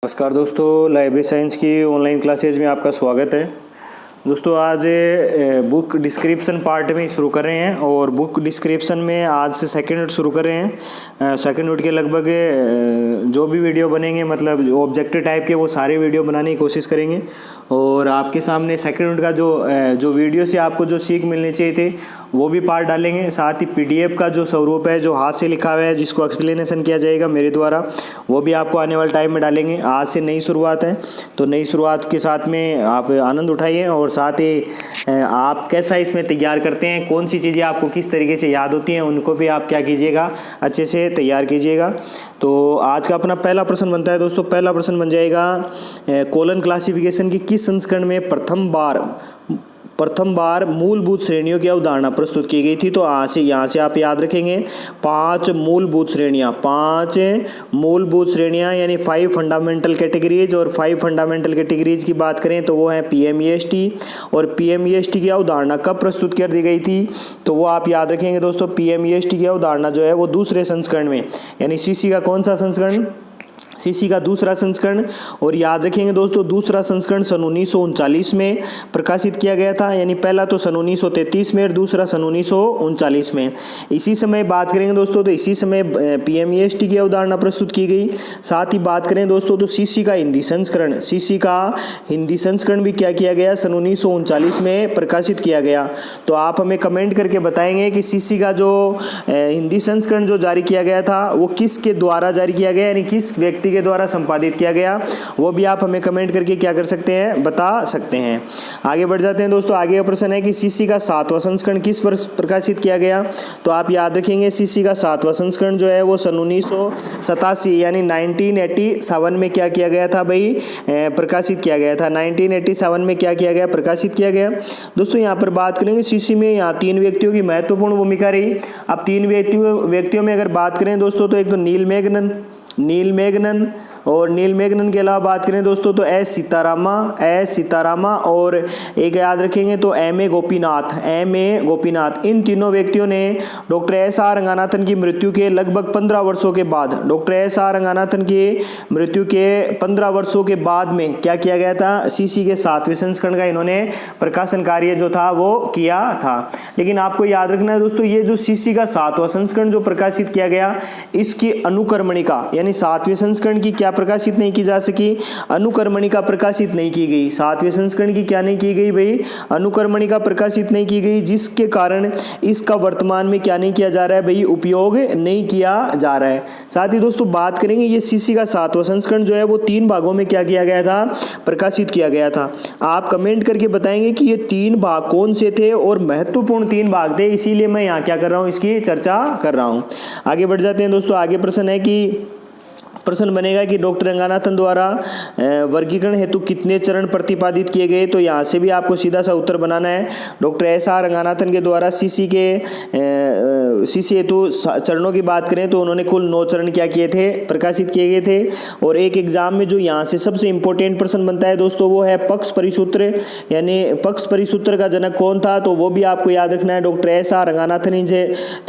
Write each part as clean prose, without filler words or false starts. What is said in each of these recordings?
नमस्कार दोस्तों, library science की ऑनलाइन क्लासेज में आपका स्वागत है। दोस्तों आज बुक डिस्क्रिप्शन पार्ट में शुरू कर रहे हैं और बुक डिस्क्रिप्शन में आज से सेकंड यूनिट शुरू कर रहे हैं। सेकंड यूनिट के लगभग जो भी वीडियो बनेंगे मतलब ऑब्जेक्टिव टाइप के वो सारे वीडियो बनाने की कोशिश करेंगे और आपके सामने सेकंड यूनिट का जो वीडियो से आपको जो सीख मिलनी चाहिए थे वो भी पार्ट डालेंगे। साथ ही पीडीएफ का जो स्वरूप है जो हाथ से लिखा हुआ है जिसको एक्सप्लेनेशन किया जाएगा मेरे द्वारा वो भी आपको आने वाले टाइम में डालेंगे। आज से नई शुरुआत है तो नई शुरुआत के साथ में आप आनंद उठाइए और साथ ही आप कैसा इसमें तैयार करते हैं, कौन सी चीज़ें आपको किस तरीके से याद होती हैं उनको भी आप क्या कीजिएगा, अच्छे से तैयार कीजिएगा। तो आज का अपना पहला प्रश्न बनता है दोस्तों, पहला प्रश्न बन जाएगा कोलन क्लासिफिकेशन की किस संस्करण में प्रथम बार मूलभूत श्रेणियों की अवधारणा प्रस्तुत की गई थी। तो यहाँ से आप याद रखेंगे पांच मूलभूत श्रेणियाँ यानी 5 फंडामेंटल कैटेगरीज। और 5 फंडामेंटल कैटेगरीज की बात करें तो वो है पीएमईएसटी और पीएमईएसटी की अवधारणा कब प्रस्तुत कर दी गई थी तो वो आप याद रखेंगे दोस्तों। पीएमईएसटी की अवधारणा जो है वो दूसरे संस्करण में यानी सीसी का कौन सा संस्करण, सीसी का दूसरा संस्करण। और याद रखेंगे दोस्तों दूसरा संस्करण सन 1939 में प्रकाशित किया गया था, यानी पहला तो सन 1933 में और दूसरा सन 1939 में। इसी समय बात करेंगे दोस्तों तो इसी समय पीएमईएसटी की अवधारणा प्रस्तुत की गई। साथ ही बात करें दोस्तों तो सीसी का हिंदी संस्करण भी क्या किया गया, सन 1939 में प्रकाशित किया गया। तो आप हमें कमेंट करके बताएंगे कि सीसी का जो हिंदी संस्करण जो जारी किया गया था वो किसके द्वारा जारी किया गया, यानी किस व्यक्ति के द्वारा संपादित किया गया, वो भी आप हमें कमेंट करके क्या कर सकते हैं, बता सकते हैं। आगे बढ़ जाते हैं दोस्तों। आगे का प्रश्न है कि सीसी का 7वां संस्करण किस वर्ष प्रकाशित किया गया। तो आप याद रखेंगे सीसी का 7वां संस्करण जो है वो सन 1987 यानी 1987 में क्या किया गया था भाई, प्रकाशित किया गया था। 1987 में क्या किया गया, प्रकाशित किया गया। दोस्तों यहाँ पर बात करेंगे सीसी में यहाँ 3 व्यक्तियों की महत्वपूर्ण भूमिका रही। अब 3 व्यक्तियों में अगर बात करें दोस्तों तो एक तो नील मैगनन और नील मैगनन के अलावा बात करें दोस्तों तो एस सीतारामा और एक याद रखेंगे तो एम ए गोपीनाथ। इन तीनों व्यक्तियों ने डॉक्टर एस आर रंगानाथन की मृत्यु के लगभग 15 वर्षों के बाद, डॉक्टर एस आर रंगानाथन की मृत्यु के 15 वर्षों के बाद में क्या किया गया था, सीसी के 7वें संस्करण का इन्होंने प्रकाशन कार्य जो था वो किया था। लेकिन आपको याद रखना है दोस्तों ये जो सीसी का 7वां संस्करण जो प्रकाशित किया गया इसकी अनुक्रमणिका यानी 7वें संस्करण की क्या प्रकाशित नहीं की जा सकी, अनुक्रमणिका प्रकाशित नहीं की गई। 7वें संस्करण की क्या नहीं की गई भाई, अनुक्रमणिका प्रकाशित नहीं की गई, जिसके कारण इसका वर्तमान में क्या नहीं किया जा रहा है भाई, उपयोग नहीं किया जा रहा है। साथ ही दोस्तों बात करेंगे ये सीसी का 7वां संस्करण जो है वो 3 भागों में क्या किया गया था, प्रकाशित किया गया था। आप कमेंट करके बताएंगे कि ये 3 भाग कौन से थे और महत्वपूर्ण 3 भाग थे, इसीलिए मैं यहाँ क्या कर रहा हूँ, इसकी चर्चा कर रहा हूँ। आगे बढ़ जाते हैं दोस्तों। आगे प्रश्न है कि प्रश्न बनेगा कि डॉक्टर रंगानाथन द्वारा वर्गीकरण हेतु कितने चरण प्रतिपादित किए गए। तो यहाँ से भी आपको सीधा सा उत्तर बनाना है। डॉक्टर एस आर रंगानाथन के द्वारा सीसी हेतु चरणों की बात करें तो उन्होंने कुल 9 चरण क्या किए थे, प्रकाशित किए गए थे। और एक एग्जाम में जो यहाँ से सबसे इंपॉर्टेंट प्रश्न बनता है दोस्तों वो है पक्ष परिसूत्र, यानी पक्ष परिसूत्र का जनक कौन था। तो वो भी आपको याद रखना है, डॉक्टर एस आर रंगानाथन ही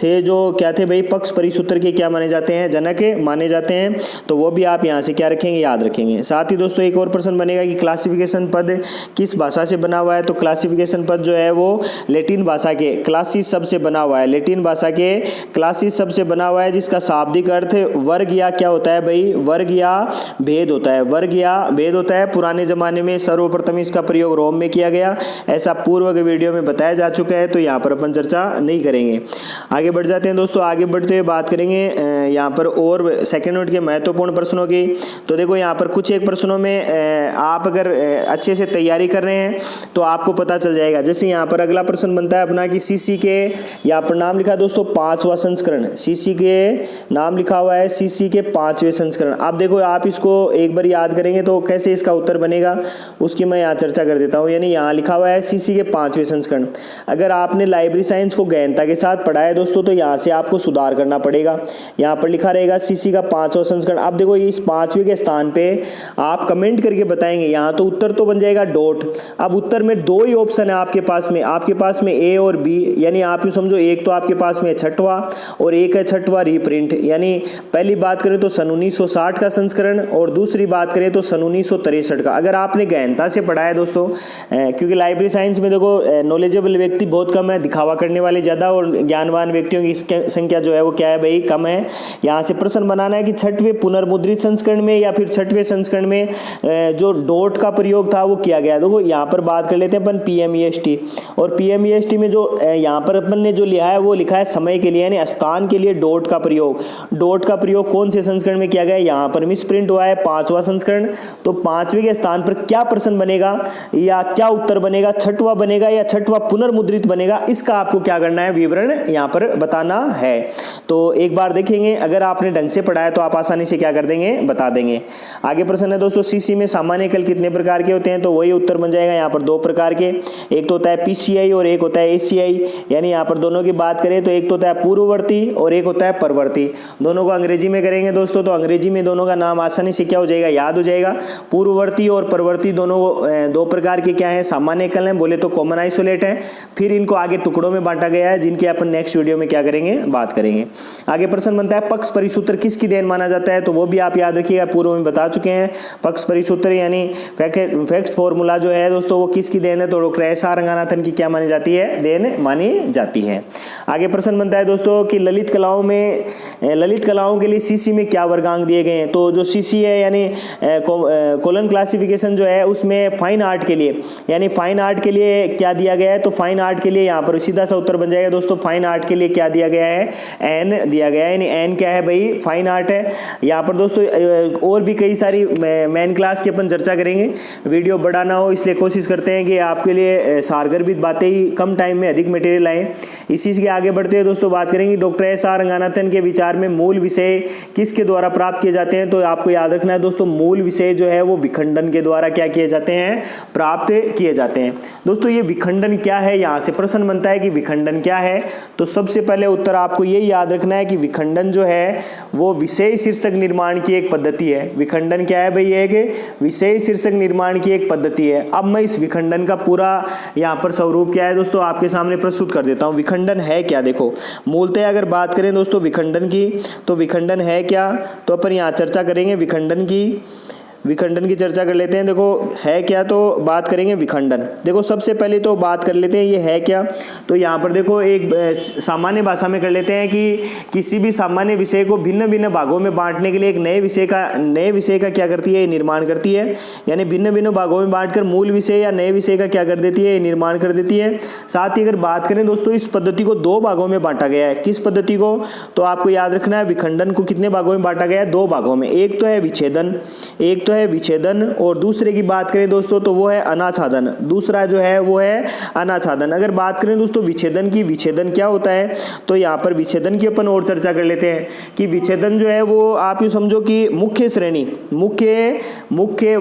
थे जो क्या थे भाई, पक्ष परिसूत्र के क्या माने जाते हैं, जनक माने जाते हैं। तो वो भी आप यहाँ से क्या रखेंगे, याद रखेंगे। साथ ही दोस्तों एक और प्रश्न बनेगा कि क्लासिफिकेशन पद किस भाषा से बना हुआ है। तो क्लासिफिकेशन पद जो है वो लैटिन भाषा के क्लासिस शब्द से बना हुआ है, लैटिन भाषा के क्लासिस शब्द से बना हुआ है, जिसका शाब्दिक अर्थ वर्ग या क्या होता है भाई, वर्ग या भेद होता है, वर्ग या भेद होता है। पुराने जमाने में सर्वप्रथम इसका प्रयोग रोम में किया गया, ऐसा पूर्व के वीडियो में बताया जा चुका है, तो यहाँ पर अपन चर्चा नहीं करेंगे। आगे बढ़ जाते हैं दोस्तों। आगे बढ़ते हुए बात करेंगे यहाँ पर और सेकेंड यूनिट के महत्वपूर्ण प्रश्नों की। तो देखो यहाँ पर कुछ एक प्रश्नों में आप अगर अच्छे से तैयारी कर रहे हैं तो आपको पता चल जाएगा। जैसे यहाँ पर अगला प्रश्न बनता है अपना कि सीसी के यहाँ पर नाम लिखा है दोस्तों 5वां संस्करण, सीसी के नाम लिखा हुआ है सीसी के 5वें संस्करण। आप देखो आप इसको एक बार याद करेंगे तो कैसे इसका उत्तर बनेगा उसकी मैं यहाँ चर्चा कर देता हूँ। यानी यहाँ लिखा हुआ है सीसी के 5वें संस्करण। अगर आपने लाइब्रेरी साइंस को गहनता के साथ पढ़ा है दोस्तों तो यहाँ से आपको सुधार करना पड़ेगा। यहाँ पर लिखा रहेगा सीसी का 5वां संस्करण। अब देखो इस 5वें के स्थान पे आप कमेंट करके बताएंगे। यहाँ तो उत्तर तो बन जाएगा डॉट। अब उत्तर में 2 ही ऑप्शन है आपके पास में ए और बी, यानी आप यूँ समझो एक तो आपके पास में 6वां और एक है 6वां रीप्रिंट। यानी पहली बात करें तो सन 1960 का संस्करण और दूसरी बात करें तो सन 1963 का। अगर आपने गहनता से पढ़ा है दोस्तों, क्योंकि लाइब्रेरी साइंस में देखो नॉलेजेबल व्यक्ति बहुत कम है, दिखावा करने वाले ज़्यादा और ज्ञानवान व्यक्तियों की संख्या जो है वो क्या है भाई, कम है। यहाँ से प्रश्न बनाना है कि 6वें पुनर्मुद्रित संस्करण में या फिर 6वें संस्करण में जो डॉट का प्रयोग था वो किया गया। देखो यहाँ पर बात कर लेते हैं अपन PMEST, और PMEST में जो यहाँ पर अपन ने जो लिखा है वो लिखा है समय के लिए, यानी स्थान के लिए डॉट का प्रयोग। डॉट का प्रयोग कौन से संस्करण में किया गया, यहाँ पर मिसप्रिंट हुआ है 5वां संस्करण। तो 5वें के स्थान पर क्या प्रश्न बनेगा या क्या उत्तर बनेगा, 6वां बनेगा या 6वां पुनर्मुद्रित बनेगा, इसका आपको क्या करना है, विवरण यहाँ पर बताना है। तो एक बार देखेंगे, अगर आपने ढंग से पढ़ा है तो आप आसानी से क्या कर देंगे, बता देंगे। आगे प्रश्न है दोस्तों, सीसी में सामान्य कल कितने प्रकार के होते हैं, तो वही उत्तर बन जाएगा यहाँ पर 2 प्रकार के। एक तो होता है PCI और एक होता है ACI, यानी यहाँ पर दोनों की बात करें तो एक तो होता है पूर्ववर्ती और एक होता है परवर्ती। दोनों को अंग्रेजी में करेंगे दोस्तों, तो अंग्रेजी में दोनों का नाम आसानी से क्या हो जाएगा, याद हो जाएगा। पूर्ववर्ती और परवर्ती दोनों 2 प्रकार के क्या है, सामान्य कल हैं, बोले तो कॉमन आइसोलेट है। फिर इनको आगे टुकड़ों में बांटा गया है, जिनकी अपन नेक्स्ट वीडियो में क्या करेंगे, बात करेंगे। आगे प्रश्न बनता है पक्ष परिसूत्र किसकी देन माना जाता है, तो वो भी आप याद रखिएगा, पूर्व में बता चुके हैं। पक्ष परिसूत्र यानी फैक्ट फॉर्मूला जो है दोस्तों वो किसकी देन है, तो डॉक्टर SR रंगानाथन की क्या मानी जाती है, देन मानी जाती है। आगे प्रश्न बनता है दोस्तों कि ललित कलाओं के लिए सीसी में क्या वर्गांक दिए गए हैं, तो जो सीसी है यानी कॉलम क्लासिफिकेशन जो है उसमें फाइन आर्ट के लिए, यानी फाइन आर्ट के लिए क्या दिया गया है, तो फाइन आर्ट के लिए यहाँ पर सीधा सा उत्तर बन जाएगा दोस्तों, फाइन आर्ट के लिए क्या दिया गया है, एन दिया गया है। यानी एन क्या है भाई, फाइन आर्ट है। यहाँ पर दोस्तों और भी कई सारी मेन क्लास की अपन चर्चा करेंगे, वीडियो बड़ा ना हो इसलिए कोशिश करते हैं कि आपके लिए सारगर्भित बातें ही कम टाइम में अधिक मटेरियल आए। इसी के आगे बढ़ते हैं दोस्तों, बात करेंगे डॉक्टर SR रंगानाथन के विचार में मूल विषय किसके द्वारा प्राप्त किए जाते हैं, तो आपको याद रखना है दोस्तों, मूल विषय जो है वो विखंडन के द्वारा क्या किए जाते हैं, प्राप्त किए जाते हैं। दोस्तों ये विखंडन क्या है, यहाँ से प्रश्न बनता है कि विखंडन क्या है, तो सबसे पहले उत्तर आपको यही याद रखना है कि विखंडन जो है वो विषय शीर्षक निर्माण की एक पद्धति है। विखंडन क्या है भाई, एक विषय शीर्षक निर्माण की एक पद्धति है। अब मैं इस विखंडन का पूरा यहाँ पर स्वरूप क्या है दोस्तों आपके सामने प्रस्तुत कर देता हूँ। विखंडन है क्या, देखो मूलतः अगर बात करें दोस्तों विखंडन की, तो विखंडन है क्या, तो अपन यहाँ चर्चा करेंगे विखंडन की चर्चा कर लेते हैं। देखो है क्या, तो बात करेंगे विखंडन। देखो सबसे पहले तो बात कर लेते हैं ये है क्या, तो यहाँ पर देखो एक सामान्य भाषा में कर लेते हैं कि किसी भी सामान्य विषय को भिन्न भिन्न भागों में बांटने के लिए एक नए विषय का क्या करती है, निर्माण करती है। यानी भिन्न भिन्न भागों में बांटकर मूल विषय या नए विषय का क्या कर देती है, निर्माण कर देती है। साथ ही अगर बात करें दोस्तों इस पद्धति को 2 भागों में बांटा गया है। किस पद्धति को, तो आपको याद रखना है विखंडन को कितने भागों में बांटा गया है, 2 भागों में। एक तो है विच्छेदन और दूसरे की बात करें दोस्तों तो वो है अनाच्छादन। दूसरा जो है वो है अनाच्छादन। अगर बात करें दोस्तों विच्छेदन की, विच्छेदन क्या होता है, तो यहाँ पर विच्छेदन की अपन और चर्चा कर लेते हैं कि विच्छेदन जो है वो आप यूँ समझो कि मुख्य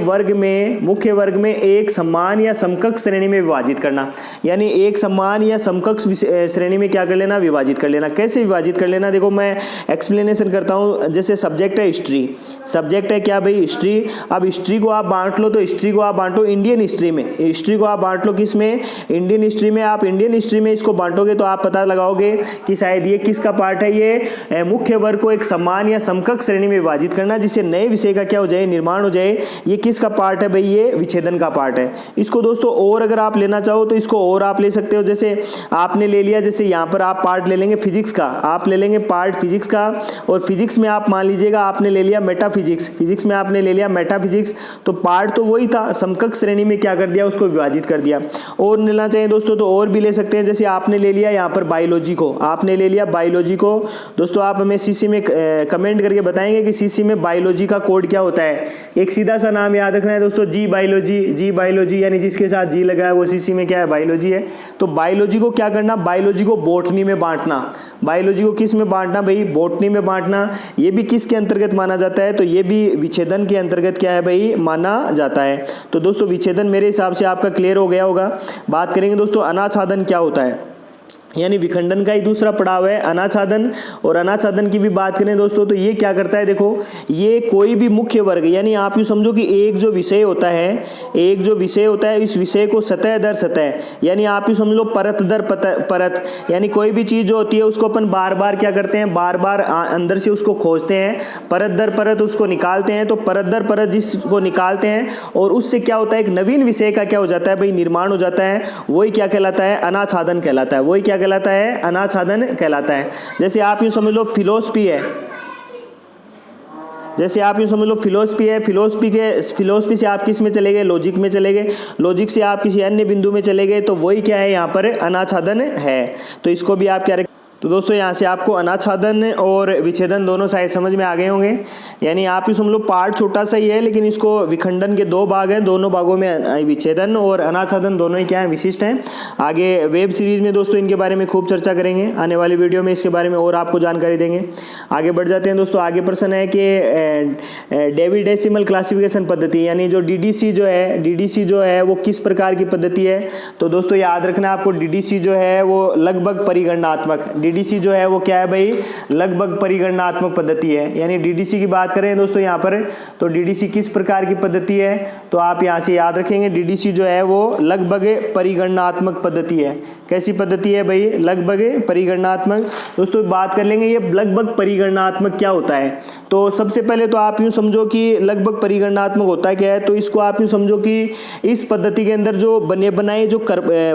वर्ग में एक समान या समकक्ष श्रेणी में विभाजित करना। यानी एक समान या समकक्ष श्रेणी में क्या कर लेना, विभाजित कर लेना। कैसे विभाजित कर लेना, देखो मैं एक्सप्लेनेशन करता हूँ। जैसे सब्जेक्ट है हिस्ट्री, सब्जेक्ट है क्या भाई, हिस्ट्री। अब हिस्ट्री को आप बांट लो, तो हिस्ट्री को आप बांटो इंडियन हिस्ट्री में। हिस्ट्री को आप बांट लो किस में, इंडियन हिस्ट्री में। आप इंडियन हिस्ट्री में इसको बांटोगे तो आप पता लगाओगे कि शायद ये किसका पार्ट है, ये मुख्य वर्ग को एक समान या समकक्ष श्रेणी में विभाजित करना, जिससे नए विषय का क्या हो जाए, निर्माण हो जाए। ये किसका पार्ट है भाई, ये विच्छेदन का पार्ट है। इसको दोस्तों और अगर आप लेना चाहो तो इसको और आप ले सकते हो। जैसे आपने ले लिया, जैसे यहाँ पर आप पार्ट ले लेंगे फिजिक्स का, आप ले लेंगे पार्ट फिजिक्स का, और फिजिक्स में आप मान लीजिएगा आपने ले लिया मेटाफिजिक्स, फिजिक्स में आपने ले लिया मेटाफिजिक्स, तो पार्ट तो वही था, समकक्ष श्रेणी में क्या कर दिया, उसको विभाजित कर दिया। और लेना चाहिए दोस्तों तो और भी ले सकते हैं। जैसे आपने ले लिया यहाँ पर बायोलॉजी को, आपने ले लिया बायोलॉजी को। दोस्तों आप हमें सीसी में कमेंट करके बताएंगे कि सीसी में बायोलॉजी का कोड क्या होता है। एक सीधा सा नाम याद रखना है दोस्तों, जी बायोलॉजी, यानी जिसके साथ जी लगा है वो सीसी में क्या है, बायोलॉजी है। तो बायोलॉजी को क्या करना, बायोलॉजी को बॉटनी में बांटना। बायोलॉजी को किस में बांटना भाई, बॉटनी में बांटना। ये भी किसके अंतर्गत माना जाता है, तो ये भी विच्छेदन के अंतर्गत क्या है भाई, माना जाता है। तो दोस्तों विच्छेदन मेरे हिसाब से आपका क्लियर हो गया होगा। बात करेंगे दोस्तों अनाच्छादन क्या होता है। यानी विखंडन का ही दूसरा पड़ाव है अनाच्छादन। और अनाच्छादन की भी बात करें दोस्तों तो ये क्या करता है, देखो ये कोई भी मुख्य वर्ग, यानी आप यूँ समझो कि एक जो विषय होता है, इस विषय को सतह दर सतह, यानी आप यूँ समझ लो परत दर परत, यानी कोई भी चीज़ जो होती है उसको अपन बार बार क्या करते हैं, बार बार अंदर से उसको खोजते हैं, परत दर परत उसको निकालते हैं। तो परत दर परत जिसको निकालते हैं और उससे क्या होता है, एक नवीन विषय का क्या हो जाता है भाई, निर्माण हो जाता है। वही क्या कहलाता है, अनाच्छादन कहलाता है। वही क्या कहलाता है, अनाच्छादन कहलाता है। जैसे आप यूँ समझ लो फिलॉसफी है, फिलॉसफी से आप किस में चले गए, लॉजिक में चले गए, लॉजिक से आप किसी अन्य बिंदु में चले गए, तो वही क्या है यहाँ पर अनाच्छादन है। तो इसको भी आप क्या, तो दोस्तों यहाँ से आपको अनाच्छादन और विच्छेदन दोनों शायद समझ में आ गए होंगे। यानी आप ही समझ लो पार्ट छोटा सा ही है, लेकिन इसको विखंडन के 2 भाग हैं, दोनों भागों में विच्छेदन और अनाच्छादन दोनों ही क्या है, विशिष्ट हैं। आगे वेब सीरीज़ में दोस्तों इनके बारे में खूब चर्चा करेंगे, आने वाली वीडियो में इसके बारे में और आपको जानकारी देंगे। आगे बढ़ जाते हैं दोस्तों। आगे प्रश्न है कि डेवी डेसिमल क्लासिफिकेशन पद्धति, यानी जो डीडीसी जो है वो किस प्रकार की पद्धति है। तो दोस्तों याद रखना आपको, डीडीसी जो है वो लगभग परिगणनात्मक, डीडीसी जो है वो क्या है भाई, लगभग परिगणनात्मक पद्धति है। यानी डीडीसी की बात करें दोस्तों यहाँ पर, तो डीडीसी किस प्रकार की पद्धति है, तो आप यहाँ से याद रखेंगे डीडीसी जो है वो लगभग परिगणनात्मक पद्धति है। कैसी पद्धति है भाई, लगभग परिगणनात्मक। दोस्तों बात कर लेंगे ये लगभग परिगणनात्मक क्या होता है। तो सबसे पहले तो आप यूँ समझो कि लगभग परिगणनात्मक होता क्या है, तो इसको आप यूँ समझो कि इस पद्धति के अंदर जो बने बनाए जो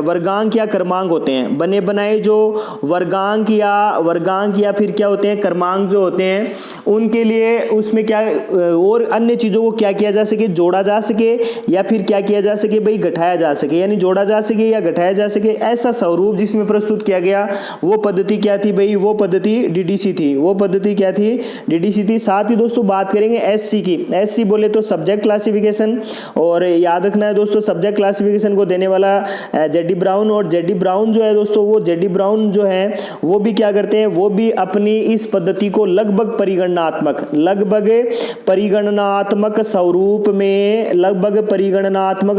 वर्गांक या क्रमांक होते हैं, बने बनाए जो वर्गांक या फिर क्या होते हैं, क्रमांक जो होते हैं, उनके लिए उसमें क्या और अन्य चीज़ों को क्या किया जा सके, जोड़ा जा सके या फिर क्या किया जा सके भाई, घटाया जा सके। यानी जोड़ा जा सके या घटाया जा सके, ऐसा स्वरूप जिसमें प्रस्तुत किया गया वो पद्धति क्या थी भाई, वो पद्धति डीडीसी थी। वो पद्धति क्या थी, डीडीसी थी। साथ ही दोस्तों बात करेंगे एससी की। एससी बोले तो सब्जेक्ट क्लासिफिकेशन, और याद रखना है दोस्तों सब्जेक्ट क्लासिफिकेशन को देने वाला जेडी ब्राउन। और जेडी ब्राउन जो है दोस्तों, वो जेडी ब्राउन जो है वो भी क्या करते हैं, वो भी अपनी इस पद्धति को लगभग परिगणनात्मक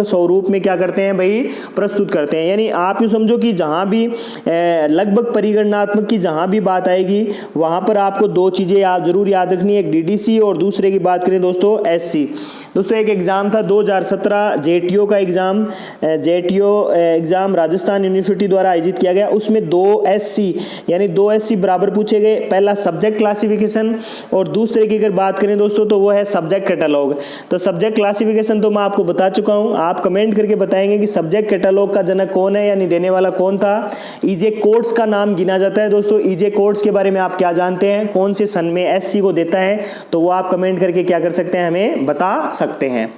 स्वरूप में क्या करते हैं भाई, प्रस्तुत करते हैं। यानी आप यूँ समझो कि जहाँ भी लगभग परिगणनात्मक की जहाँ भी बात आएगी वहाँ पर आपको 2 चीज़ें आप जरूर याद रखनी है, एक डीडीसी और दूसरे की बात करें दोस्तों एससी। दोस्तों एक एग्जाम था 2017 जेटीओ का एग्जाम, एग्जाम राजस्थान यूनिवर्सिटी द्वारा आयोजित किया गया। उसमें 2 एससी बराबर पूछे गए। पहला सब्जेक्ट क्लासिफिकेशन और दूसरे की अगर बात करें दोस्तों तो वो है सब्जेक्ट कैटलॉग। तो सब्जेक्ट क्लासिफिकेशन तो मैं आपको बता चुका हूँ, आप कमेंट करके बताएंगे कि सब्जेक्ट कैटलॉग का जनक कौन है, यानी देने वाला कौन था। ईजे कोट्स का नाम गिना जाता है दोस्तों। ईजे कोट्स के बारे में आप क्या जानते हैं, कौन से सन में एससी को देता है, तो वो आप कमेंट करके क्या कर सकते हैं, हमें बता सकते हैं।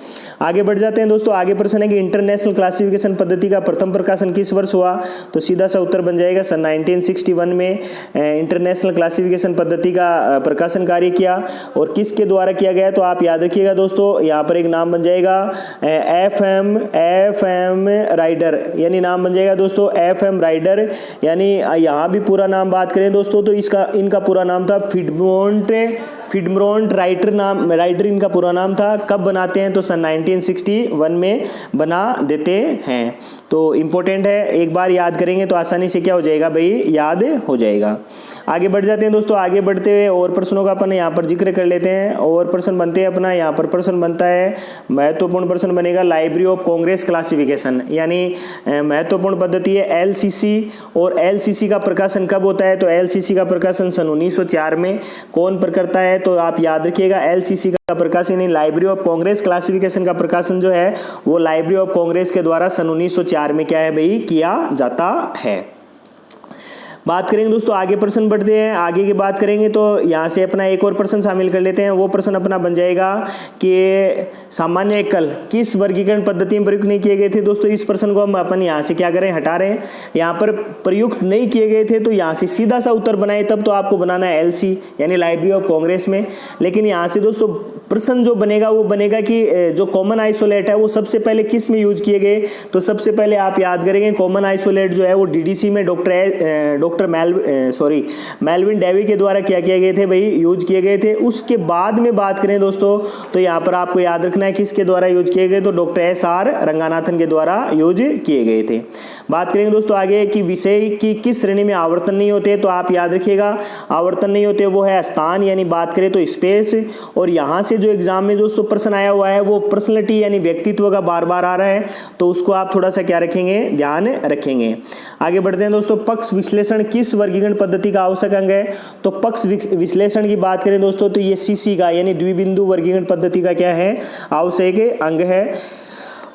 आगे बढ़ जाते हैं दोस्तों। आगे प्रश्न है कि इंटरनेशनल क्लासिफिकेशन पद्धति का प्रथम प्रकाशन किस वर्ष हुआ। तो सीधा सा उत्तर बन जाएगा सन 1961 में इंटरनेशनल क्लासिफिकेशन पद्धति का प्रकाशन कार्य किया। और किसके द्वारा किया गया, तो आप याद रखिएगा दोस्तों, यहाँ पर एक नाम बन जाएगा एफ.एम. राइडर, यानी नाम बन जाएगा दोस्तों एफ.एम. राइडर। यानी यहाँ भी पूरा नाम बात करें दोस्तों तो इनका पूरा नाम था फिडमोंट राइटर इनका पूरा नाम था। कब बनाते हैं, तो सन 1961 में बना देते हैं। तो इम्पोर्टेंट है, एक बार याद करेंगे तो आसानी से क्या हो जाएगा भाई, याद हो जाएगा। आगे बढ़ जाते हैं दोस्तों। आगे बढ़ते हुए और प्रश्नों का अपन यहाँ पर जिक्र कर लेते हैं। और प्रश्न बनते हैं अपना, यहाँ पर प्रश्न बनता है, महत्वपूर्ण प्रश्न बनेगा लाइब्रेरी ऑफ कांग्रेस क्लासिफिकेशन, यानी महत्वपूर्ण पद्धति है एलसीसी। और एलसीसी का प्रकाशन कब होता है, तो एलसीसी का प्रकाशन सन 1904 में। कौन करता है, तो आप याद रखिएगा एलसीसी का प्रकाशन, लाइब्रेरी ऑफ कांग्रेस क्लासिफिकेशन का प्रकाशन जो है वो लाइब्रेरी ऑफ कांग्रेस के द्वारा सन 1904 में क्या है भाई, किया जाता है। बात करेंगे दोस्तों, आगे प्रश्न बढ़ते हैं। आगे की बात करेंगे तो यहाँ से अपना एक और प्रश्न शामिल कर लेते हैं। वो प्रश्न अपना बन जाएगा कि सामान्य एकल किस वर्गीकरण पद्धति में प्रयुक्त नहीं किए गए थे। दोस्तों इस प्रश्न को हम अपन यहाँ से क्या करें, हटा रहे हैं। यहाँ पर प्रयुक्त नहीं किए गए थे तो यहाँ से सीधा सा उत्तर बनाए, तब तो आपको बनाना है एलसी यानी लाइब्रेरी ऑफ कांग्रेस में। लेकिन यहाँ से दोस्तों प्रश्न जो बनेगा वो बनेगा कि जो कॉमन आइसोलेट है वो सबसे पहले किस में यूज किए गए। तो सबसे पहले आप याद करेंगे कॉमन आइसोलेट जो है वो डीडीसी में डॉक्टर डॉक्टर मेलविन डेवी के द्वारा क्या किए गए थे भाई, यूज किए गए थे। उसके बाद में बात करें दोस्तों तो यहाँ पर आपको याद रखना है किसके द्वारा यूज किए गए, तो डॉक्टर एस.आर. रंगानाथन के द्वारा यूज किए गए थे। बात करेंगे दोस्तों आगे कि विषय की किस श्रेणी में आवर्तन नहीं होते, तो आप याद रखिएगा आवर्तन नहीं होते वो है स्थान, यानी बात करें तो स्पेस। और यहाँ से जो एग्जाम में दोस्तों प्रश्न आया हुआ है वो पर्सनैलिटी यानी व्यक्तित्व का बार बार आ रहा है, तो उसको आप थोड़ा सा क्या रखेंगे, ध्यान रखेंगे। आगे बढ़ते हैं दोस्तों, पक्ष विश्लेषण किस वर्गीकरण पद्धति का आवश्यक अंग है, तो पक्ष विश्लेषण की बात करें दोस्तों तो ये सीसी का यानी द्विबिंदु वर्गीकरण पद्धति का क्या है, आवश्यक अंग है।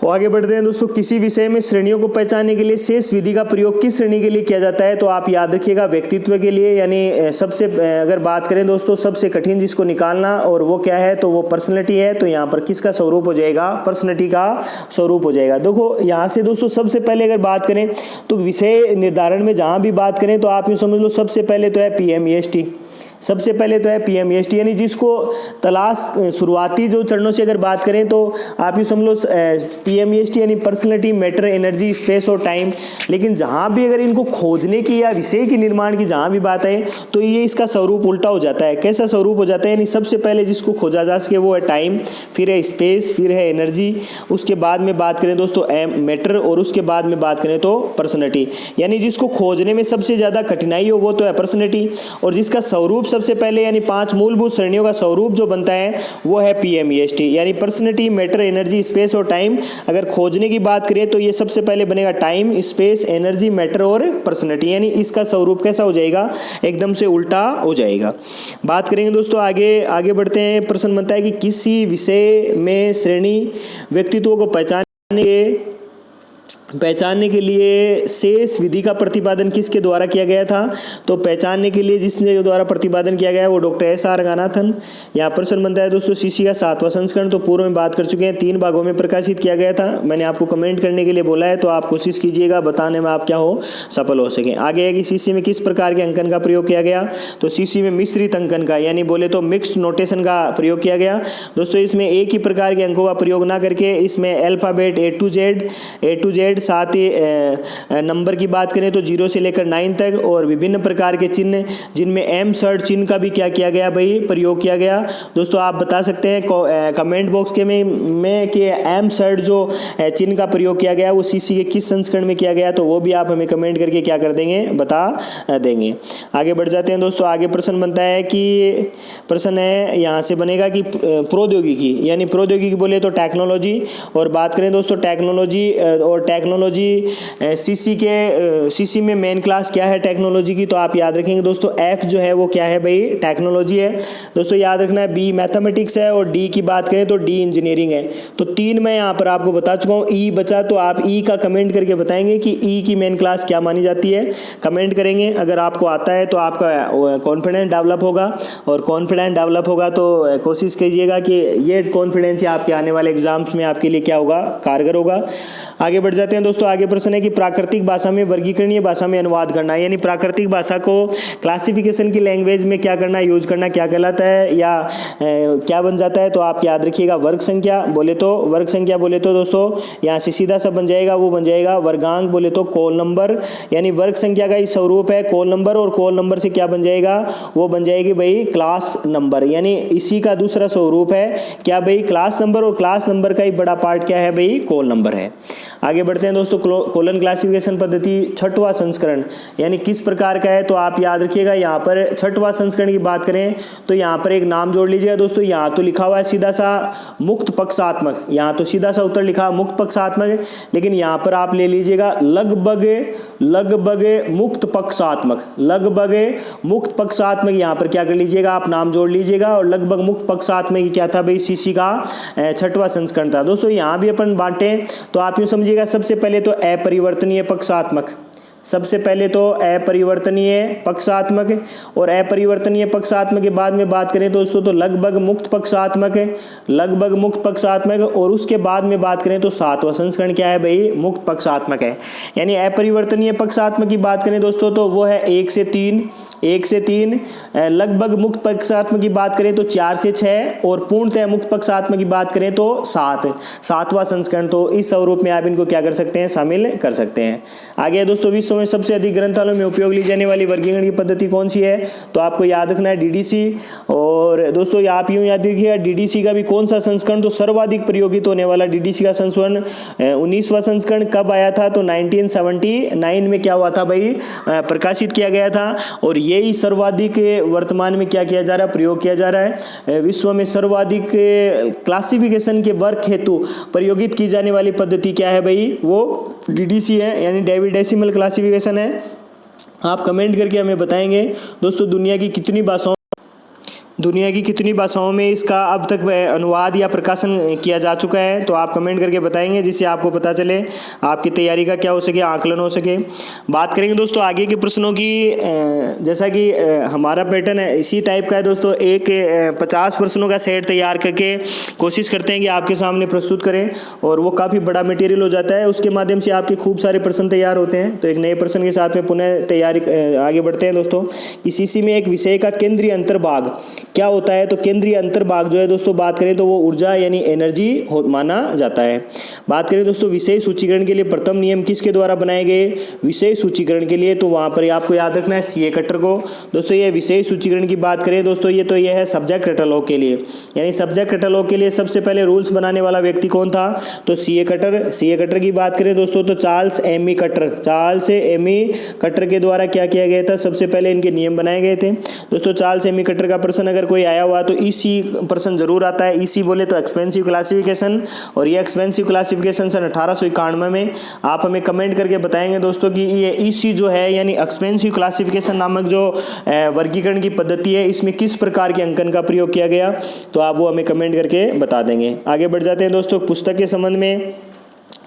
और आगे बढ़ते हैं दोस्तों, किसी विषय में श्रेणियों को पहचानने के लिए शेष विधि का प्रयोग किस श्रेणी के लिए किया जाता है, तो आप याद रखिएगा व्यक्तित्व के लिए, यानी सबसे अगर बात करें दोस्तों सबसे कठिन जिसको निकालना और वो क्या है, तो वो पर्सनैलिटी है। तो यहाँ पर किसका स्वरूप हो जाएगा, पर्सनैलिटी का स्वरूप हो जाएगा। देखो यहाँ से दोस्तों सबसे पहले अगर बात करें तो विषय निर्धारण में जहाँ भी बात करें तो आप ये समझ लो सबसे पहले तो है PMEST, सबसे पहले तो है PMEST, यानी जिसको तलाश शुरुआती जो चरणों से अगर बात करें तो आप ये समझ लो PMEST यानी पर्सनैलिटी, मैटर, एनर्जी, स्पेस और टाइम। लेकिन जहाँ भी अगर इनको खोजने की या विषय के निर्माण की जहाँ भी बात है तो ये इसका स्वरूप उल्टा हो जाता है। कैसा स्वरूप हो जाता है, यानी सबसे पहले जिसको खोजा जा सके वो है टाइम, फिर है स्पेस, फिर है एनर्जी, उसके बाद में बात करें दोस्तों मैटर और उसके बाद में बात करें तो पर्सनैलिटी। यानी जिसको खोजने में सबसे ज़्यादा कठिनाई हो वो तो है पर्सनैलिटी, और जिसका स्वरूप सबसे पहले यानी 5 मूलभूत श्रेणियों का स्वरूप जो बनता है वो है PMEST, यानी पर्सनैलिटी, मैटर, एनर्जी, स्पेस और टाइम। अगर खोजने की बात करें तो ये सबसे पहले बनेगा टाइम, स्पेस, एनर्जी, मैटर और पर्सनैलिटी, यानी इसका स्वरूप कैसा हो जाएगा, एकदम से उल्टा हो जाएगा। बात करेंगे दोस्तों आगे बढ़ते हैं। प्रश्न बनता है कि किसी विषय में श्रेणी व्यक्तित्व को पहचानने के लिए शेष विधि का प्रतिपादन किसके द्वारा किया गया था, तो पहचानने के लिए जिसने द्वारा प्रतिपादन किया गया है वो डॉक्टर एस.आर. रंगानाथन। यहाँ प्रश्न बनता है दोस्तों सीसी का 7वां संस्करण, तो पूर्व में बात कर चुके हैं, 3 भागों में प्रकाशित किया गया था। मैंने आपको कमेंट करने के लिए बोला है, तो आप कोशिश कीजिएगा बताने में आप क्या हो सफल हो सकें। आगे है कि सीसी में किस प्रकार के अंकन का प्रयोग किया गया, तो सीसी में मिश्रित अंकन का यानी बोले तो मिक्स्ड नोटेशन का प्रयोग किया गया। दोस्तों इसमें एक ही प्रकार के अंकों का प्रयोग ना करके इसमें अल्फाबेट A to Z साथ ही नंबर की बात करें तो 0 से लेकर 9 तक और विभिन्न प्रकार के चिन्ह जिनमें एम सर्ड चिन्ह का भी क्या किया गया भाई, प्रयोग किया गया। दोस्तों आप बता सकते हैं कमेंट बॉक्स के में कि एम सर्ड जो चिन्ह का प्रयोग किया गया वो सीसी के किस संस्करण में किया गया, तो वो भी आप हमें कमेंट करके क्या कर देंगे, बता देंगे। आगे बढ़ जाते हैं दोस्तों, आगे प्रश्न बनता है कि प्रश्न है यहाँ से बनेगा कि प्रौद्योगिकी, यानी प्रौद्योगिकी बोले तो टेक्नोलॉजी, और बात करें दोस्तों टेक्नोलॉजी सीसी में मेन क्लास क्या है टेक्नोलॉजी की, तो आप याद रखेंगे दोस्तों F जो है वो क्या है भाई, टेक्नोलॉजी है। दोस्तों याद रखना है B मैथमेटिक्स है और D की बात करें तो D इंजीनियरिंग है। तो 3 मैं यहाँ पर आपको बता चुका हूँ। E बचा तो आप E का कमेंट करके बताएंगे कि E की मेन क्लास क्या मानी जाती है, कमेंट करेंगे। अगर आपको आता है तो आपका कॉन्फिडेंस डेवलप होगा, और कॉन्फिडेंस डेवलप होगा तो कोशिश कीजिएगा कि ये कॉन्फिडेंस आपके आने वाले एग्जाम्स में आपके लिए क्या होगा, कारगर होगा। आगे बढ़ जाते हैं दोस्तों, आगे प्रश्न है कि प्राकृतिक भाषा में वर्गीकरणीय भाषा में अनुवाद करना, यानी प्राकृतिक भाषा को क्लासिफिकेशन की लैंग्वेज में क्या करना, यूज करना क्या कहलाता है या क्या बन जाता है, तो आप याद रखिएगा वर्ग संख्या बोले तो दोस्तों यहाँ से सीधा सा बन जाएगा, वो बन जाएगा वर्गांक बोले तो कॉल नंबर, यानी वर्ग संख्या का ही स्वरूप है कॉल नंबर, और कॉल नंबर से क्या बन जाएगा, वो बन जाएगी भाई क्लास नंबर, यानी इसी का दूसरा स्वरूप है क्या भाई, क्लास नंबर, और क्लास नंबर का ही बड़ा पार्ट क्या है भाई, कॉल नंबर है। आगे बढ़ते हैं दोस्तों, कोलन क्लासिफिकेशन पद्धति 6वां संस्करण यानी किस प्रकार का है, तो आप याद रखिएगा यहाँ पर 6वां संस्करण की बात करें तो यहाँ पर एक नाम जोड़ लीजिएगा दोस्तों। यहाँ तो लिखा हुआ है सीधा सा मुक्त पक्षात्मक, यहाँ तो सीधा सा उत्तर लिखा मुक्त पक्षात्मक, लेकिन यहाँ पर आप ले लीजिएगा लगभग मुक्त पक्षात्मक, मुक्त पक्षात्मक। यहाँ पर क्या कर लीजिएगा, आप नाम जोड़ लीजिएगा, और लगभग मुक्त पक्षात्मक क्या था भाई, सीसी का 6वां संस्करण था। दोस्तों यहाँ भी अपन बांटे तो आप यूँ समझिएगा, सबसे पहले तो अपरिवर्तनीय पक्षात्मक, सबसे पहले तो अपरिवर्तनीय पक्षात्मक, और अपरिवर्तनीय पक्षात्मक के बाद में बात करें तो दोस्तों तो लगभग मुक्त पक्षात्मक, और उसके बाद में बात करें तो 7वां संस्करण क्या है भाई, मुक्त पक्षात्मक है। यानी अपरिवर्तनीय पक्षात्मक की बात करें दोस्तों तो वो है 1 से 3, लगभग मुक्त पक्षात्मक की बात करें तो 4 से 6, और पूर्णतः मुक्त पक्षात्मक की बात करें तो 7वां संस्करण। तो इस स्वरूप में आप इनको क्या कर सकते हैं, शामिल कर सकते हैं। आगे दोस्तों विश्व विश्व में सबसे अधिक ग्रंथालयों में उपयोग ली जाने वाली वर्गीकरण की पद्धति कौन सी है? तो आपको याद रखना है डीडीसी। और दोस्तों आप यूँ याद रखिएगा डीडीसी का भी कौन सा संस्करण तो सर्वाधिक प्रयोगित होने वाला डीडीसी का संस्करण 19वां संस्करण कब आया था? तो 1979 में क्या हुआ था भाई? प्रकाशित किया गया था। और यही सर्वाधिक वर्तमान में क्या किया जा रहा है? प्रयोग किया जा रहा है। विश्व में सर्वाधिक क्लासिफिकेशन के वर्क हेतु प्रयोगित की जाने वाली पद्धति क्या है भाई? वो डीडीसी है, यानी डेविड डेसिमल क्लासिफिकेशन है। आप कमेंट करके हमें बताएंगे दोस्तों दुनिया की कितनी भाषाओं में इसका अब तक अनुवाद या प्रकाशन किया जा चुका है? तो आप कमेंट करके बताएंगे, जिससे आपको पता चले आपकी तैयारी का क्या हो सके, आकलन हो सके। बात करेंगे दोस्तों आगे के प्रश्नों की। जैसा कि हमारा पैटर्न है इसी टाइप का है दोस्तों, एक 50 प्रश्नों का सेट तैयार करके कोशिश करते हैं कि आपके सामने प्रस्तुत करें, और वो काफ़ी बड़ा मटेरियल हो जाता है। उसके माध्यम से आपके खूब सारे प्रश्न तैयार होते हैं। तो एक नए प्रश्न के साथ में पुनः तैयारी आगे बढ़ते हैं दोस्तों। सीसी में एक विषय का केंद्रीय अंतर्भाग क्या होता है? तो केंद्रीय अंतर्भाग जो है दोस्तों बात करें तो वो ऊर्जा यानी एनर्जी माना जाता है। बात करें दोस्तों विषय सूचीकरण के लिए प्रथम नियम किसके द्वारा बनाए गए? विषय सूचीकरण के लिए तो वहां पर आपको याद रखना है सीए कटर को। दोस्तों ये विषय सूचीकरण की बात करें दोस्तों, ये है सब्जेक्ट कैटलॉग के लिए, यानी सब्जेक्ट कैटलॉग के लिए सबसे पहले रूल्स बनाने वाला व्यक्ति कौन था? तो सीए कटर की बात करें दोस्तों तो चार्ल्स एमी कटर के द्वारा क्या किया गया था? सबसे पहले इनके नियम बनाए गए थे। दोस्तों चार्ल्स एमी कटर का प्रश्न अगर कोई आया हुआ तो ईसी प्रश्न जरूर आता है। ईसी बोले तो एक्सपेंसिव क्लासिफिकेशन, और ये एक्सपेंसिव क्लासिफिकेशन सन 1891 में। आप हमें कमेंट करके बताएंगे दोस्तों कि ये ईसी जो है यानी एक्सपेंसिव क्लासिफिकेशन नामक जो वर्गीकरण की पद्धति है, इसमें किस प्रकार के अंकन का प्रयोग किया गया? तो आप वो हमें कमेंट करके बता देंगे। आगे बढ़ जाते हैं दोस्तों पुस्तक के संबंध में।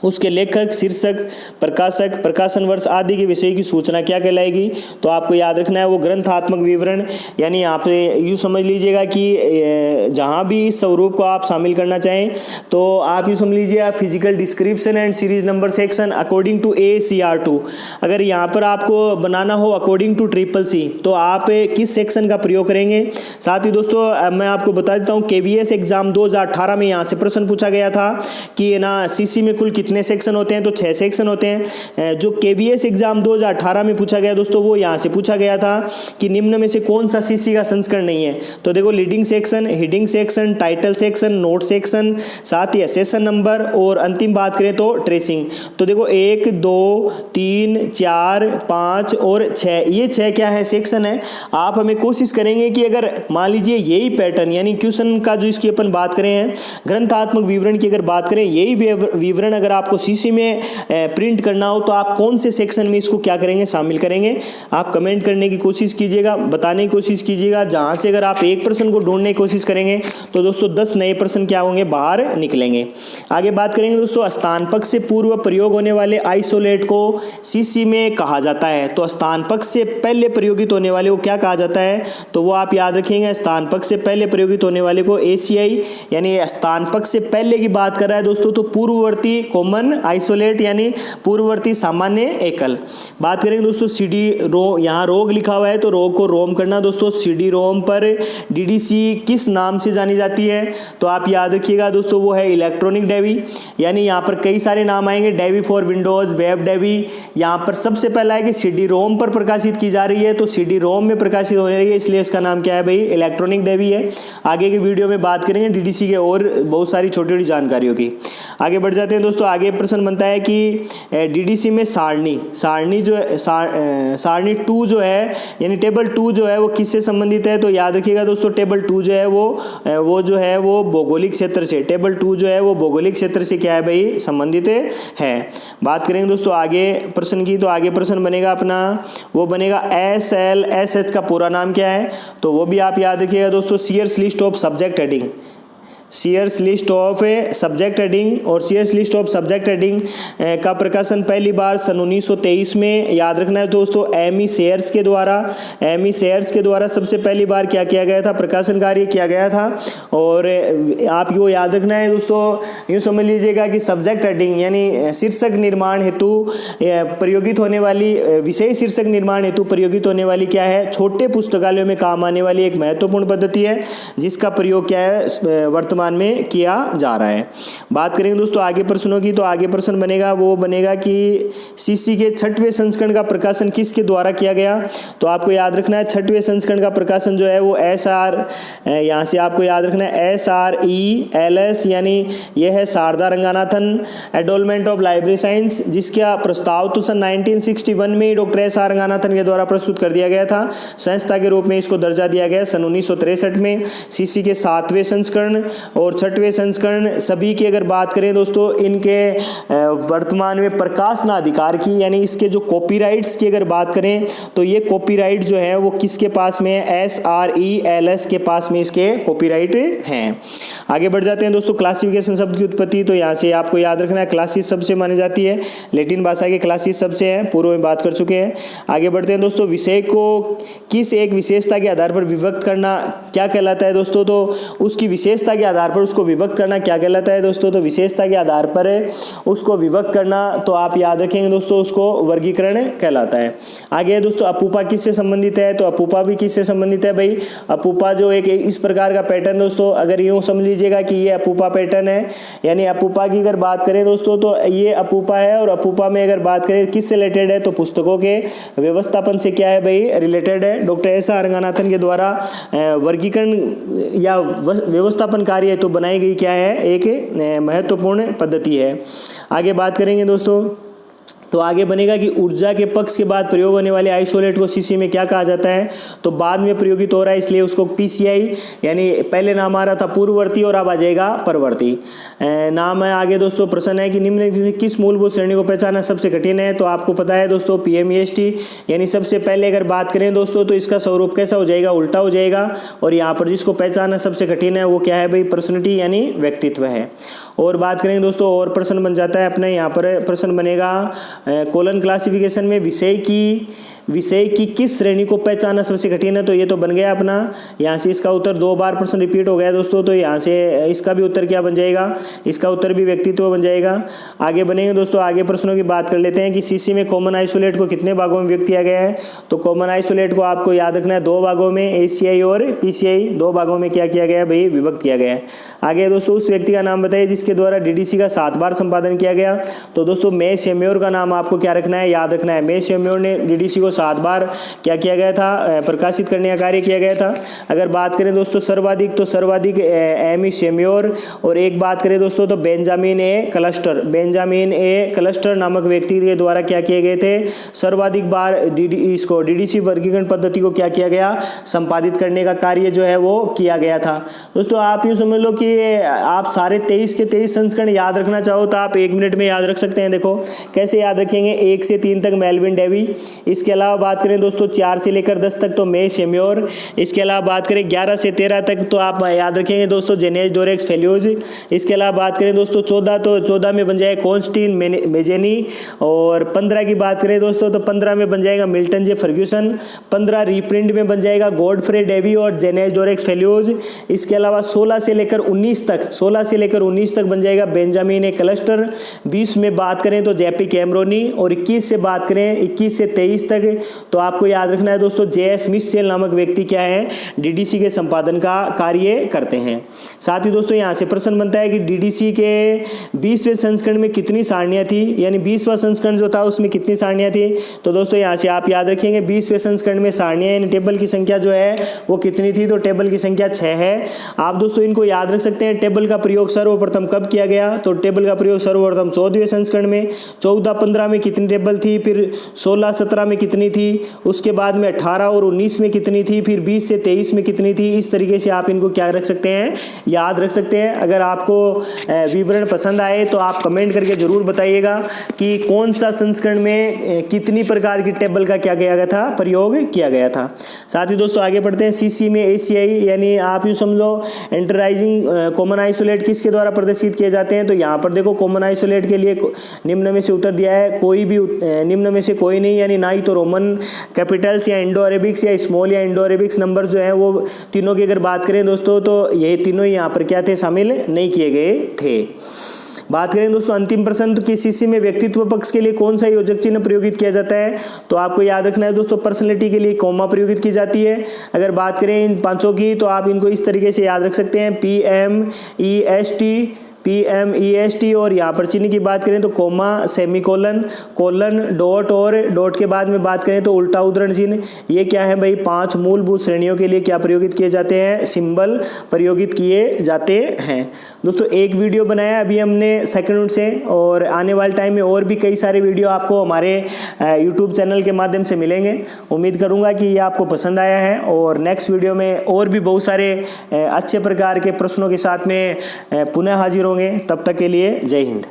उसके लेखक, शीर्षक, प्रकाशक, प्रकाशन वर्ष आदि के विषय की सूचना क्या कहलाएगी? तो आपको याद रखना है वो ग्रंथात्मक विवरण, यानी आप यूँ समझ लीजिएगा कि जहाँ भी इस स्वरूप को आप शामिल करना चाहें तो आप यूँ समझ लीजिए physical description and series number section according to ACR2। अगर यहाँ पर आपको बनाना हो अकॉर्डिंग टू CCC तो आप किस सेक्शन का प्रयोग करेंगे? साथ ही दोस्तों मैं आपको बता देता हूँ KVS एग्जाम 2018 में यहाँ से प्रश्न पूछा गया था कि ना सीसी में कुल कितने सेक्शन होते हैं? तो 6 सेक्शन होते हैं। जो KVS एग्जाम 2018 में पूछा गया दोस्तों वो यहाँ से पूछा गया था कि निम्न में से कौन सा सीसी का संस्करण नहीं है? तो देखो leading section, heading section, title section, note section, साथ ही सेशन नंबर, और अंतिम बात करें तो ट्रेसिंग। तो देखो 1, 2, 3, 4, 5 और 6, ये 6 क्या है? सेक्शन है। आप हमें कोशिश करेंगे कि अगर मान लीजिए यही पैटर्न यानी क्वेश्चन का जो इसकी अपन बात करें हैं ग्रंथात्मक विवरण की अगर बात करें, यही विवरण अगर आपको सीसी में प्रिंट करना हो तो आप कौन से सेक्शन में इसको क्या करेंगे? शामिल करेंगे। आप कमेंट करने की कोशिश कीजिएगा, बताने की कोशिश कीजिएगा। जहां से अगर आप एक प्रश्न को ढूंढने की कोशिश करेंगे तो दोस्तों 10 नए प्रश्न क्या होंगे? बाहर निकलेंगे। आगे बात करेंगे दोस्तों स्थान पक्ष से पूर्व प्रयोग होने वाले आइसोलेट को सीसी में कहा जाता है। तो स्थान पक्ष से पहले प्रयोगित होने वाले को क्या कहा जाता है? तो वो आप याद रखेंगे स्थान पक्ष से पहले प्रयोगित होने वाले को ACI, यानी स्थान पक्ष से पहले की बात कर रहा है दोस्तों तो पूर्ववर्ती कॉमन आइसोलेट यानी पूर्ववर्ती सामान्य एकल। बात करेंगे दोस्तों CD-ROM, यहाँ रोग लिखा हुआ है तो रोग को रोम करना दोस्तों। CD-ROM पर DDC किस नाम से जानी जाती है? तो आप याद रखिएगा दोस्तों वो है इलेक्ट्रॉनिक डेवी, यानी यहाँ पर कई सारे नाम आएंगे, Dewey for Windows, Web Dewey. यहाँ पर सबसे पहला है कि CD-ROM पर प्रकाशित की जा रही है तो CD-ROM में प्रकाशित हो रही है, इसलिए इसका नाम क्या है भाई? इलेक्ट्रॉनिक डेवी है। आगे की वीडियो में बात करेंगे DDC के और बहुत सारी छोटी छोटी जानकारियों की। आगे बढ़ जाते हैं दोस्तों। आगे प्रश्न बनता है कि DDC में सारणी जो है सारणी 2 जो है यानी टेबल 2 जो है वो किससे संबंधित है? तो याद रखिएगा दोस्तों टेबल 2 जो है वो जो है वो भौगोलिक क्षेत्र से, टेबल 2 जो है वो भौगोलिक क्षेत्र से क्या है भाई? संबंधित है। बात करेंगे दोस्तों आगे प्रश्न की, तो आगे प्रश्न बनेगा अपना वो बनेगा SLSH का पूरा नाम क्या है? तो वो भी आप याद रखिएगा दोस्तों Sears list of subject heading, Sears list of subject heading. और Sears list of subject heading का प्रकाशन पहली बार सन 1923 में, याद रखना है दोस्तों, एमी सेयर्स के द्वारा सबसे पहली बार क्या किया गया था? प्रकाशन कार्य किया गया था। और आप यो याद रखना है दोस्तों, यूँ समझ लीजिएगा कि सब्जेक्ट हेडिंग यानी शीर्षक निर्माण हेतु प्रयोगित होने वाली, विषय शीर्षक निर्माण हेतु प्रयोगित होने वाली क्या है? छोटे पुस्तकालयों में काम आने वाली एक महत्वपूर्ण पद्धति है जिसका प्रयोग क्या है? वर्तमान वर्तमान में किया जा रहा है। बात करेंगे दोस्तों आगे प्रश्नों की, तो आगे प्रश्न बनेगा वो बनेगा कि सीसी के 6वें संस्करण का प्रकाशन किसके द्वारा किया गया। तो आपको याद रखना है 6वें संस्करण का प्रकाशन जो है वो SR, यहाँ से आपको याद रखना है SRELS, यानी यह है Sharada Ranganathan endowment of library science, जिसका प्रस्ताव तो सन 1961 में डॉक्टर SR रंगानाथन के द्वारा प्रस्तुत कर दिया गया था। संस्था के रूप में इसको दर्जा दिया गया सन 1963 में। सीसी के 7वें संस्करण और 6वें संस्करण सभी की अगर बात करें दोस्तों, इनके वर्तमान में प्रकाशनाधिकार की यानी इसके जो कॉपीराइट्स की अगर बात करें तो ये कॉपीराइट जो है वो किसके पास में है, SRELS के पास में इसके कॉपीराइट हैं। आगे बढ़ जाते हैं दोस्तों क्लासिफिकेशन शब्द की उत्पत्ति। तो यहाँ से आपको याद रखना है क्लासिस शब्द से मानी जाती है, लैटिन भाषा के क्लासिस शब्द से है, पूर्व में बात कर चुके हैं। आगे बढ़ते हैं दोस्तों, विषय को किस एक विशेषता के आधार पर विभक्त करना क्या कहलाता है दोस्तों। तो उसकी विशेषता के आधार पर उसको विभक्त करना क्या कहलाता है दोस्तों। तो विशेषता के आधार पर उसको विभक्त करना तो आप याद रखेंगे दोस्तों उसको वर्गीकरण कहलाता है। आगे है दोस्तों अपूपा किससे संबंधित है। तो अपूपा भी किससे संबंधित है भाई, अपूपा जो एक इस प्रकार का पैटर्न दोस्तों, अगर यूं समझ लीजिएगा कि ये अपूपा पैटर्न है, यानी अपूपा की अगर बात करें दोस्तों तो ये अपूपा है, और अपूपा में अगर बात करें किससे रिलेटेड है तो पुस्तकों के व्यवस्थापन से क्या है भाई, रिलेटेड है। डॉक्टर SR रंगानाथन के द्वारा वर्गीकरण या व्यवस्थापन कार्य तो बनाई गई क्या है, एक महत्वपूर्ण पद्धति है। आगे बात करेंगे दोस्तों, तो आगे बनेगा कि ऊर्जा के पक्ष के बाद प्रयोग होने वाले आइसोलेट को सीसी में क्या कहा जाता है। तो बाद में प्रयोगित हो रहा है इसलिए उसको PCI, यानी पहले नाम आ रहा था पूर्ववर्ती और अब आ जाएगा परवर्ती नाम है। आगे दोस्तों प्रश्न है कि निम्न में किस मूलभूत श्रेणी को पहचानना सबसे कठिन है। तो आपको पता है दोस्तों PMEST, यानी सबसे पहले अगर बात करें दोस्तों तो इसका स्वरूप कैसा हो जाएगा, उल्टा हो जाएगा। और यहाँ पर जिसको पहचानना सबसे कठिन है वो क्या है भाई, पर्सनैलिटी यानी व्यक्तित्व है। और बात करेंगे दोस्तों और प्रश्न बन जाता है अपने यहाँ पर प्रश्न बनेगा कोलन क्लासिफिकेशन में विषय की किस श्रेणी को पहचानना सबसे कठिन है। तो ये तो बन गया अपना, यहाँ से इसका उत्तर 2 बार प्रश्न रिपीट हो गया दोस्तों, तो यहाँ से इसका भी उत्तर क्या बन जाएगा, इसका उत्तर भी व्यक्तित्व बन जाएगा। आगे बनेंगे दोस्तों, आगे प्रश्नों की बात कर लेते हैं कि सीसी में कॉमन आइसोलेट को कितने भागों में व्यक्त किया गया है। तो कॉमन आइसोलेट को आपको याद रखना है 2 भागों में, ACI और PCI 2 भागों में क्या किया गया है भाई, विभक्त किया गया है। आगे दोस्तों उस व्यक्ति का नाम बताइए जिसके द्वारा DDC का 7 बार संपादन किया गया। तो दोस्तों मे शेम्योर का नाम आपको क्या रखना है, याद रखना है। मे शेम्योर ने DDC को 7 बार क्या किया गया था, प्रकाशित करने का कार्य किया गया था। अगर बात करें दोस्तों सर्वाधिक, तो सर्वाधिक एमी शेम्योर, और एक बात करें दोस्तों तो बेंजामिन ए क्लस्टर नामक व्यक्ति के द्वारा क्या किए गए थे, सर्वाधिक बार इसको DDC वर्गीकरण पद्धति को क्या किया गया, संपादित करने का कार्य जो है वो किया गया था। दोस्तों आप यूँ समझ लो कि आप सारे 23 के 23 संस्करण याद रखना चाहो तो आप 1 मिनट में याद रख सकते हैं। देखो कैसे याद रखेंगे, 1 से 3 तक मेल्विन डेवी, इसके अलावा बात करें दोस्तों 4 से लेकर 10 तक तो मे शेम्योर, इसके अलावा बात करें 11 से 13 तक तो आप याद रखेंगे दोस्तों जेनेज डोरेक्स फेल्यूज, इसके अलावा बात करें दोस्तों 14 तो 14 में बन जाएगा कॉन्स्टीन मेजेनी, और 15 की बात करें दोस्तों तो 15 में बन जाएगा मिल्टन जे फर्ग्यूसन, 15 रीप्रिंट में बन जाएगा गॉडफ्रे डेवी और जेनेज डोरेक्स फेल्यूज। इसके अलावा 16 से लेकर 19 तक बन जाएगा बेंजामिन ए क्लस्टर, 20 में बात करें तो जेपी कैमरोनी, और 21 से बात करें 21 से 23 तक तो आपको याद रखना है दोस्तों JS मिशेल नामक व्यक्ति क्या है, DDC के संपादन का कार्य करते हैं। साथ ही दोस्तों यहाँ से प्रश्न बनता है कि DDC के 20वें संस्करण में कितनी सारणियाँ थी, यानी 20वां संस्करण जो था उसमें कितनी सारणियाँ थी। तो दोस्तों यहाँ से आप याद रखेंगे 20वें संस्करण में सारणियाँ यानी टेबल की संख्या जो है वो कितनी थी, तो टेबल की संख्या 6 है। आप दोस्तों इनको याद रख सकते हैं। टेबल का प्रयोग सर्वप्रथम कब किया गया, तो टेबल का प्रयोग सर्वप्रथम 14वें संस्करण में, 14-15 में कितनी टेबल थी, फिर 16-17 में कितनी थी, उसके बाद में 18 और 19 में कितनी थी, फिर 20 से 23 में कितनी थी। इस तरीके से आप इनको क्या रख सकते हैं, याद रख सकते हैं। अगर आपको विवरण पसंद आए तो आप कमेंट करके जरूर बताइएगा कि कौन सा संस्करण में कितनी प्रकार की टेबल का क्या किया गया था, प्रयोग किया गया था। साथ ही दोस्तों आगे बढ़ते हैं, सीसी में ACI यानी आप यूँ समझो एंटराइजिंग कॉमन आइसोलेट किसके द्वारा प्रदर्शित किए जाते हैं। तो यहाँ पर देखो कॉमन आइसोलेट के लिए निम्न में से उत्तर दिया है, कोई भी निम्न में से कोई नहीं, यानी ना ही तो रोमन कैपिटल्स या इंडो अरेबिक्स या स्मॉल या इंडो अरेबिक्स नंबर जो है वो तीनों की अगर बात करें दोस्तों तो ये तीनों यहाँ पर क्या थे, शामिल नहीं किए गए थे। बात करें दोस्तों अंतिम प्रश्न, तो केसीसी में व्यक्तित्व पक्ष के लिए कौन सा योजक चिन्ह प्रयोगित किया जाता है? तो आपको याद रखना है दोस्तों, पर्सनैलिटी के लिए कॉमा प्रयोगित की जाती है। अगर बात करें इन पांचों की, तो आप इनको इस तरीके से याद रख सकते हैं, PMEST, और यहाँ पर चिन्ह की बात करें तो कोमा, सेमीकोलन, कोलन, डॉट, और डॉट के बाद में बात करें तो उल्टा उद्धरण चिन्ह। ये क्या है भाई? 5 मूलभूत श्रेणियों के लिए क्या प्रयोगित किए जाते हैं? सिंबल प्रयोगित किए जाते हैं। दोस्तों एक वीडियो बनाया अभी हमने सेकंड से, और आने वाले टाइम में और भी कई सारे वीडियो आपको हमारे यूट्यूब चैनल के माध्यम से मिलेंगे। उम्मीद करूँगा कि ये आपको पसंद आया है, और नेक्स्ट वीडियो में और भी बहुत सारे अच्छे प्रकार के प्रश्नों के साथ में पुनः हाजिर होंगे। तब तक के लिए जय हिंद।